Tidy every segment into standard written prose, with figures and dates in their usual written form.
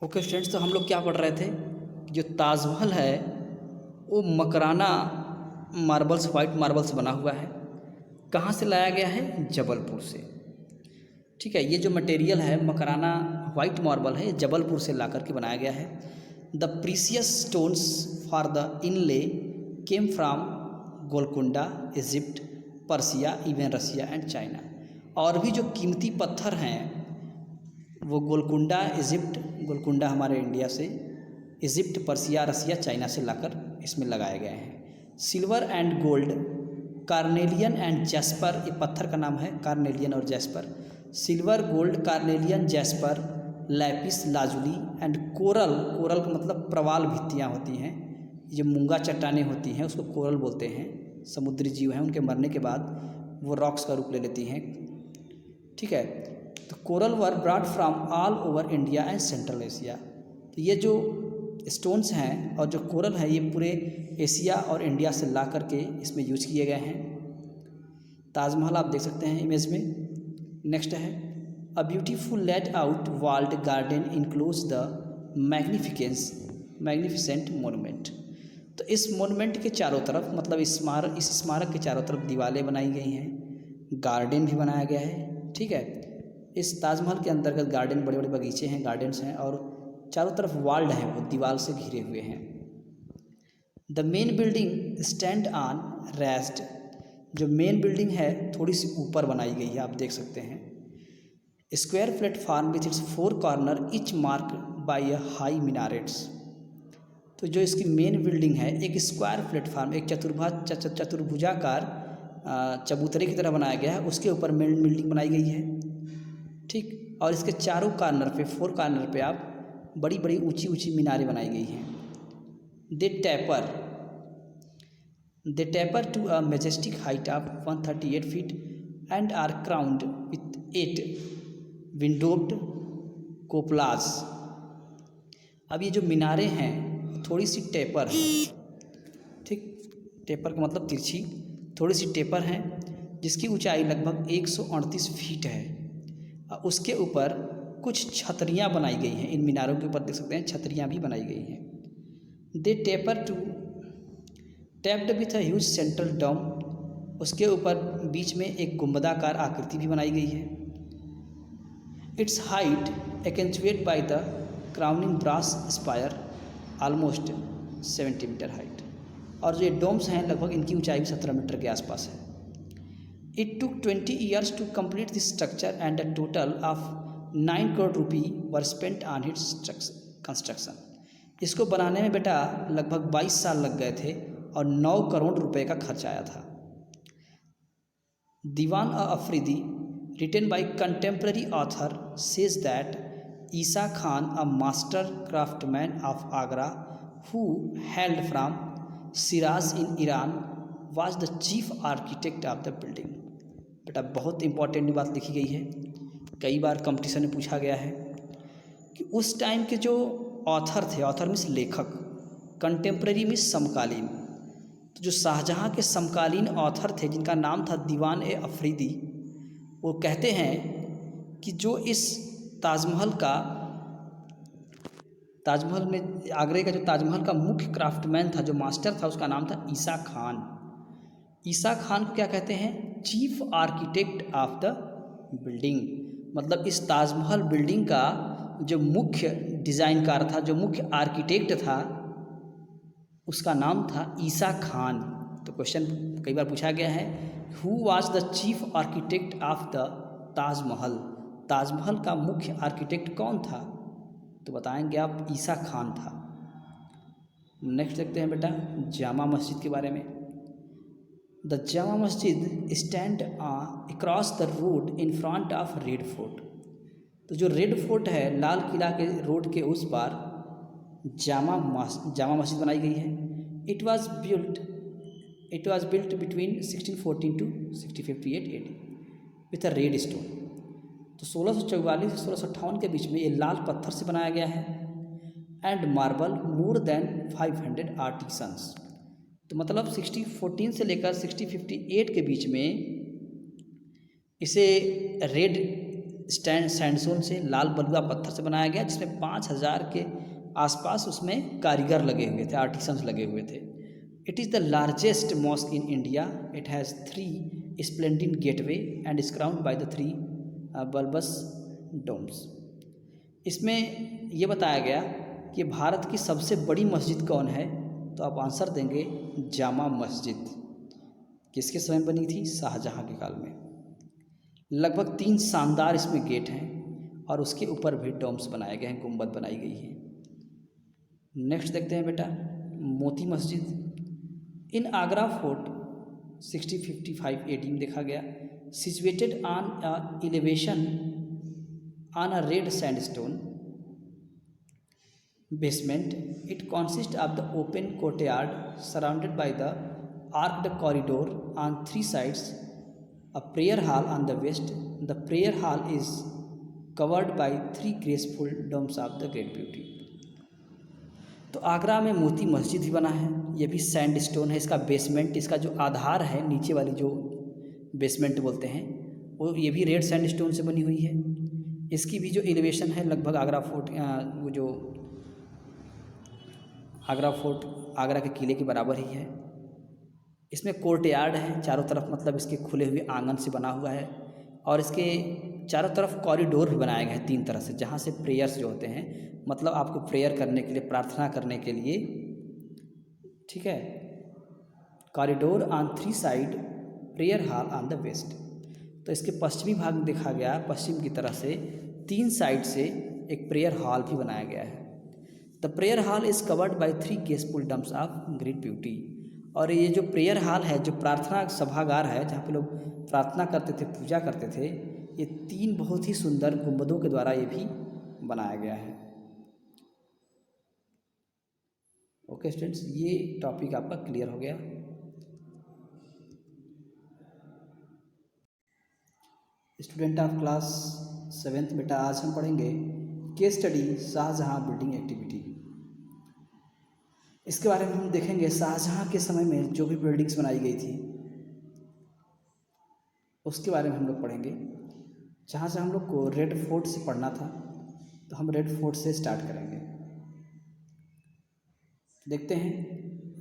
Okay students, तो हम लोग क्या पढ़ रहे थे कि जो ताजमहल है वो मकराना मार्बल्स, वाइट मार्बल से बना हुआ है। कहाँ से लाया गया है? जबलपुर से। ठीक है, ये जो मटेरियल है मकराना वाइट मार्बल है, ये जबलपुर से ला करके बनाया गया है। The precious stones for the inlay came from Golconda, Egypt, Persia, even Russia and China. और भी जो कीमती पत्थर हैं वो गोलकुंडा इजिप्ट, गोलकुंडा हमारे इंडिया से, इजिप्ट, पर्सिया, रसिया, चाइना से लाकर इसमें लगाए गए हैं। Silver and gold, carnelian and jasper, ये पत्थर का नाम है, कार्नेलियन और jasper. Silver, gold, carnelian, jasper, Lapis lazuli and coral. Coral का मतलब प्रवाल भित्तियाँ होती हैं, ये मूंगा चट्टानें होती हैं उसको कोरल बोलते हैं। समुद्री जीव हैं, उनके मरने के बाद वो रॉक्स का रूप ले लेती हैं। ठीक है, तो coral were brought from all over India and central Asia. तो ये जो स्टोन्स हैं और जो कोरल है ये पूरे एशिया और इंडिया से ला करके इसमें यूज किए गए हैं। ताजमहल आप देख सकते हैं इमेज में। नेक्स्ट है a beautiful laid out walled garden enclose the magnificent monument. तो इस मोनूमेंट के चारों तरफ, मतलब इस स्मारक के चारों तरफ दीवारें बनाई गई हैं, गार्डन भी बनाया गया है। ठीक है, इस ताजमहल के अंतर्गत गार्डन, बड़े बड़े बगीचे हैं, गार्डन्स हैं और चारों तरफ वाल्ड हैं, वो दीवार से घिरे हुए हैं। The main building stand on rest. जो मेन बिल्डिंग है थोड़ी सी ऊपर बनाई गई है, आप देख सकते हैं। Square platform with its 4 corner etch mark bye a high minarets. तो जो इसकी मेन बिल्डिंग है एक स्क्वायर प्लेटफॉर्म, एक चतुर्भुजाकार चबूतरे की तरह बनाया गया है, उसके ऊपर मेन बिल्डिंग बनाई गई है। ठीक, और इसके चारों कॉर्नर पे, 4 कॉर्नर पे आप बड़ी बड़ी ऊंची ऊंची मीनारें बनाई गई हैं। They taper to a majestic height of 138 feet and are crowned with 8 windowed cupolas. अब ये जो मीनारें हैं थोड़ी सी टेपर है। ठीक, टेपर का मतलब तिरछी, थोड़ी सी टेपर है, जिसकी ऊंचाई लगभग 138 फीट है। उसके ऊपर कुछ छतरियाँ बनाई गई हैं। इन मीनारों के ऊपर देख सकते हैं छतरियाँ भी बनाई गई हैं। They topped with a huge central dome. उसके ऊपर बीच में एक गुंबदाकार आकृति भी बनाई गई है। Its height accentuate by the crowning brass spire almost 70 metre height. और जो ये डोम्स हैं लगभग इनकी ऊंचाई 17 मीटर के आसपास है। It took 20 years to complete this structure and a total of 9 crore rupee were spent on its construction. इसको बनाने में बेटा लगभग 22 साल लग गए थे और 9 करोड़ रुपए का खर्च आया था। दीवान Afridi, written by contemporary author, says that Isa Khan, a master craftsman of Agra who hailed from Shiraz in Iran, was the chief architect of the building. बेटा बहुत इंपॉर्टेंट बात लिखी गई है, कई बार कंपटीशन में पूछा गया है कि उस टाइम के जो ऑथर थे, ऑथर मीन्स लेखक, कंटेम्प्रेरी मीन्स समकालीन, तो जो शाहजहाँ के समकालीन ऑथर थे जिनका नाम था दीवान ए अफरीदी, वो कहते हैं कि जो इस ताजमहल में, आगरे का जो ताजमहल का मुख्य क्राफ्टमैन था, जो मास्टर था, उसका नाम था ईसा खान। ईसा खान को क्या कहते हैं? Chief architect of the building. मतलब इस ताजमहल बिल्डिंग का जो मुख्य डिज़ाइनकार था, जो मुख्य आर्किटेक्ट था, उसका नाम था ईसा खान। तो क्वेश्चन कई बार पूछा गया है, who was the chief architect of the Taj Mahal. Taj Mahal का मुख्य आर्किटेक्ट कौन था? तो बताएंगे आप, ईसा खान था। नेक्स्ट देखते हैं बेटा जामा मस्जिद के बारे में। The Jama Masjid stand across the road in front of red fort. तो जो रेड फोर्ट है, लाल किला के रोड के उस पार जामा मस्जिद बनाई गई है। It was built between 1614 to 1658 AD with a red stone. तो 1644 से 1658 के बीच में ये लाल पत्थर से बनाया गया है। And marble more than 500 artisans. तो मतलब 1614 से लेकर 1658 के बीच में इसे रेड सैंडस्टोन से, लाल बलुआ पत्थर से बनाया गया, जिसमें 5000 के आसपास उसमें कारीगर लगे हुए थे, आर्टिसंस लगे हुए थे। It is the largest mosque in India. It has 3 splendid gateway and is crowned by the 3 bulbous domes. इसमें ये बताया गया कि भारत की सबसे बड़ी मस्जिद कौन है, तो आप आंसर देंगे जामा मस्जिद। किसके समय बनी थी? शाहजहाँ के काल में। लगभग 3 शानदार इसमें गेट हैं और उसके ऊपर भी डोम्स बनाए गए हैं, गुंबद बनाई गई है। नेक्स्ट देखते हैं बेटा, मोती मस्जिद। इन आगरा फोर्ट 1655 AD में देखा गया। Situated on a elevation on a red sandstone basement, it consists of the open courtyard surrounded by the arched corridor on 3 sides, a prayer hall on the west. The prayer hall is covered by 3 graceful domes of the great beauty. तो आगरा में मोती मस्जिद भी बना है, ये भी sandstone है। इसका basement, इसका जो आधार है, नीचे वाली जो बेसमेंट बोलते हैं, वो ये भी रेड सैंडस्टोन से बनी हुई है। इसकी भी जो एलिवेशन है लगभग आगरा फोर्ट, वो जो आगरा फोर्ट आगरा के किले के बराबर ही है। इसमें कोर्टयार्ड है चारों तरफ, मतलब इसके खुले हुए आंगन से बना हुआ है, और इसके चारों तरफ कॉरिडोर भी बनाए गए हैं 3 तरह से, जहाँ से प्रेयर्स जो होते हैं, मतलब आपको प्रेयर करने के लिए, प्रार्थना करने के लिए, ठीक है। Corridor on 3 side, prayer hall on the west. तो इसके पश्चिमी भाग में देखा गया, पश्चिम की तरफ से 3 साइड से एक प्रेयर हॉल भी बनाया गया है। The prayer hall is covered by 3 graceful dumps of great beauty. और ये जो प्रेयर हॉल है, जो प्रार्थना सभागार है, जहाँ पे लोग प्रार्थना करते थे, पूजा करते थे, ये 3 बहुत ही सुंदर गुंबदों के द्वारा ये भी बनाया गया है। ओके स्टूडेंट्स, ये टॉपिक आपका क्लियर हो गया। स्टूडेंट ऑफ क्लास 7th बेटा, आज हम पढ़ेंगे case study Shah Jahan building activity. इसके बारे में हम देखेंगे शाहजहाँ के समय में जो भी बिल्डिंग्स बनाई गई थी उसके बारे में हम लोग पढ़ेंगे। जहाँ से हम लोग को रेड फोर्ट से पढ़ना था, तो हम रेड फोर्ट से स्टार्ट करेंगे। देखते हैं,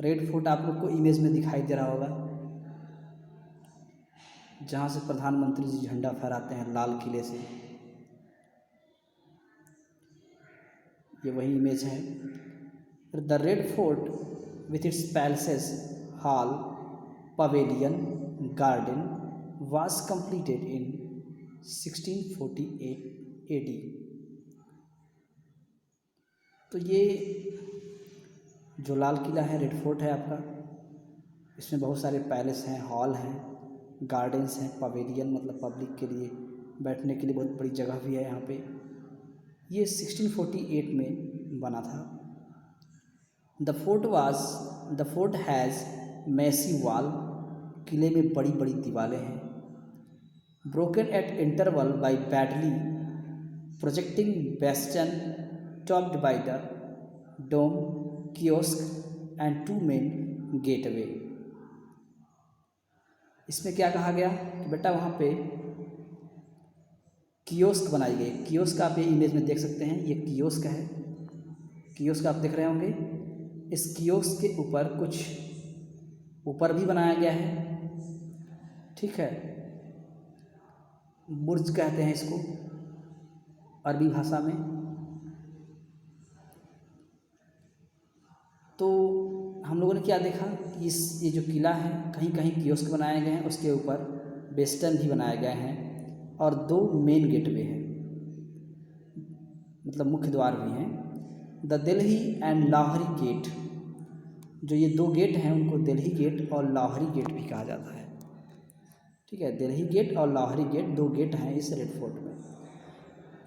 रेड फोर्ट आप लोग को इमेज में दिखाई दे रहा होगा, जहाँ से प्रधानमंत्री जी झंडा फहराते हैं लाल किले से। ये वही इमेज है। The red fort with its palaces, hall, pavilion, garden was completed in 1648 AD। तो ये जो लाल किला है, रेड फोर्ट है आपका, इसमें बहुत सारे पैलेस हैं, हॉल हैं, गार्डन्स हैं, पवेलियन मतलब पब्लिक के लिए बैठने के लिए बहुत बड़ी जगह भी है यहाँ पे। ये 1648 में बना था। The fort has massy wall, किले में बड़ी बड़ी दीवारें हैं, broken at interval by badly projecting bastion topped by the dome, kiosk and 2 main gateway। इसमें क्या कहा गया कि बेटा वहाँ पे कियोस्क बनाई गई। कियोस्क आप ये इमेज में देख सकते हैं, ये कियोस्क है, कियोस्क आप देख रहे होंगे। इस कियोस्क के ऊपर कुछ ऊपर भी बनाया गया है, ठीक है। बुर्ज कहते हैं इसको अरबी भाषा में। तो हम लोगों ने क्या देखा कि ये जो किला है, कहीं कहीं कियोस्क बनाए गए हैं, उसके ऊपर बेस्टन भी बनाए गए हैं, और 2 मेन गेटवे हैं, मतलब मुख्य द्वार भी हैं। The Delhi and Lahori gate, जो ये 2 गेट हैं उनको दिल्ली गेट और लाहौरी गेट भी कहा जाता है, ठीक है। दिल्ली गेट और लाहौरी गेट 2 गेट हैं इस रेड फोर्ट में।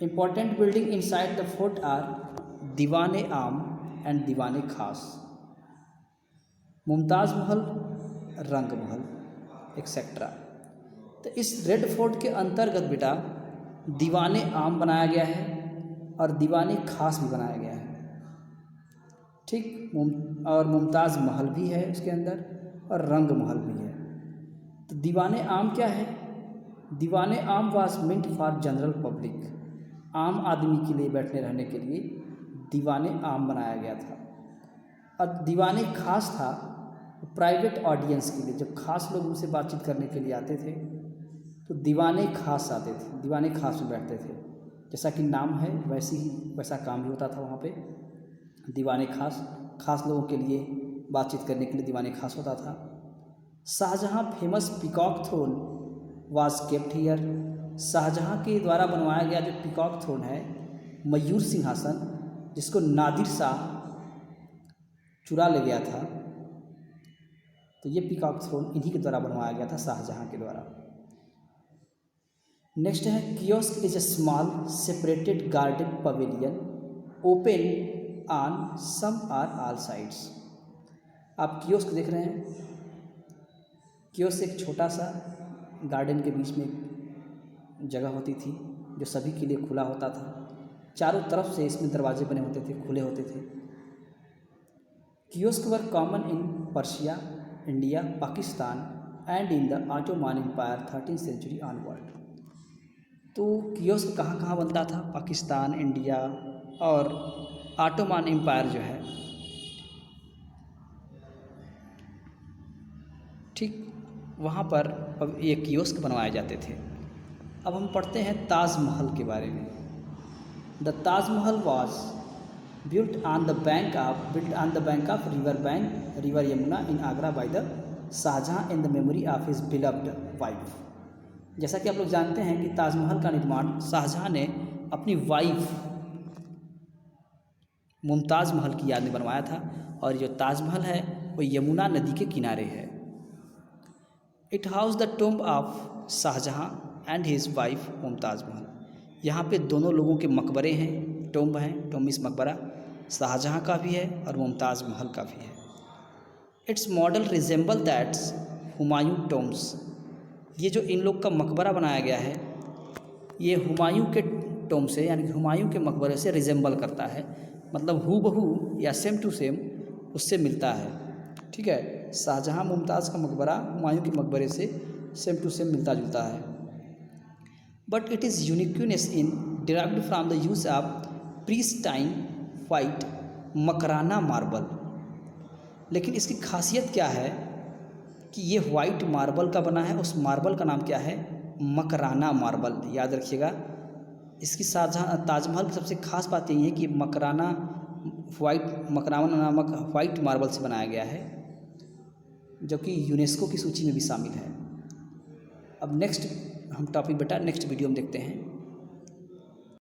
Important building inside the fort are Diwan Aam and दीवान खास, मुमताज़ महल, रंग महल एक्सेट्रा। तो इस रेड फोर्ट के अंतर्गत बेटा दीवान आम बनाया गया है और दीवान खास भी बनाया गया है, ठीक। और मुमताज़ महल भी है उसके अंदर, और रंग महल भी है। तो दीवान आम क्या है? दीवाने आम was mint for general public, आम आदमी के लिए बैठने रहने के लिए दीवाने आम बनाया गया था। और दीवाने खास था प्राइवेट ऑडियंस के लिए, जब खास लोग उनसे बातचीत करने के लिए आते थे तो दीवाने खास आते थे, दीवाने खास में बैठते थे। जैसा कि नाम है वैसा काम भी होता था वहाँ पे। दीवाने खास लोगों के लिए बातचीत करने के लिए दीवाने खास होता था। Shah Jahan famous peacock throne was kept here, Shah Jahan के द्वारा बनवाया गया जो पीकॉक थ्रोन है, मयूर सिंहासन, जिसको नादिर शाह चुरा ले गया था, तो ये पीकॉक थ्रोन इन्हीं के द्वारा बनवाया गया था, शाहजहाँ के द्वारा। नेक्स्ट है kiosk is a small separated garden pavilion open on some or all sides. आप कियोस्क देख रहे हैं, कियोस्क एक छोटा सा गार्डन के बीच में एक जगह होती थी जो सभी के लिए खुला होता था। चारों तरफ से इसमें दरवाजे बने होते थे, खुले होते थे। Kiosk were common in Persia, India, Pakistan and in the Ottoman Empire 13th century onward. तो कियोस्क कहाँ कहाँ बनता था? पाकिस्तान, इंडिया और ऑटोमान एम्पायर जो है, ठीक वहाँ पर ये कियोस्क बनवाए जाते थे। अब हम पढ़ते हैं ताजमहल के बारे में। The Taj Mahal was built on the bank of river Yamuna in Agra by the Shah Jahan in the memory of his beloved wife। जैसा कि आप लोग जानते हैं कि ताजमहल का निर्माण शाहजहाँ ने अपनी वाइफ मुमताज़ महल की याद में बनवाया था, और जो ताजमहल है वो यमुना नदी के किनारे है। It house the tomb of Shah Jahan and his wife Mumtaz Mahal. यहाँ पे दोनों लोगों के मकबरे हैं, टूम्ब हैं, टूम्ब इस मकबरा शाहजहाँ का भी है और मुमताज़ महल का भी है। It's model resemble that's Humayun Tombs. ये जो इन लोग का मकबरा बनाया गया है ये हुमायूं के टोम से यानी कि हुमायूं के मकबरे से रिजेंबल करता है, मतलब हूबहू या सेम टू सेम उससे मिलता है। ठीक है, शाहजहाँ मुमताज़ का मकबरा हुमायूं के मकबरे से सेम टू सेम मिलता जुलता है। But it is uniqueness in derived from the use of pristine white Makrana marble. लेकिन इसकी खासियत क्या है कि ये वाइट मार्बल का बना है। उस मार्बल का नाम क्या है? मकराना मार्बल। याद रखिएगा, इसकी शाहजहाँ ताजमहल की सबसे खास बात यही है कि मकराना नामक वाइट मार्बल से बनाया गया है, जो कि यूनेस्को की सूची में भी शामिल है। अब नेक्स्ट हम टॉपिक नेक्स्ट वीडियो में देखते हैं।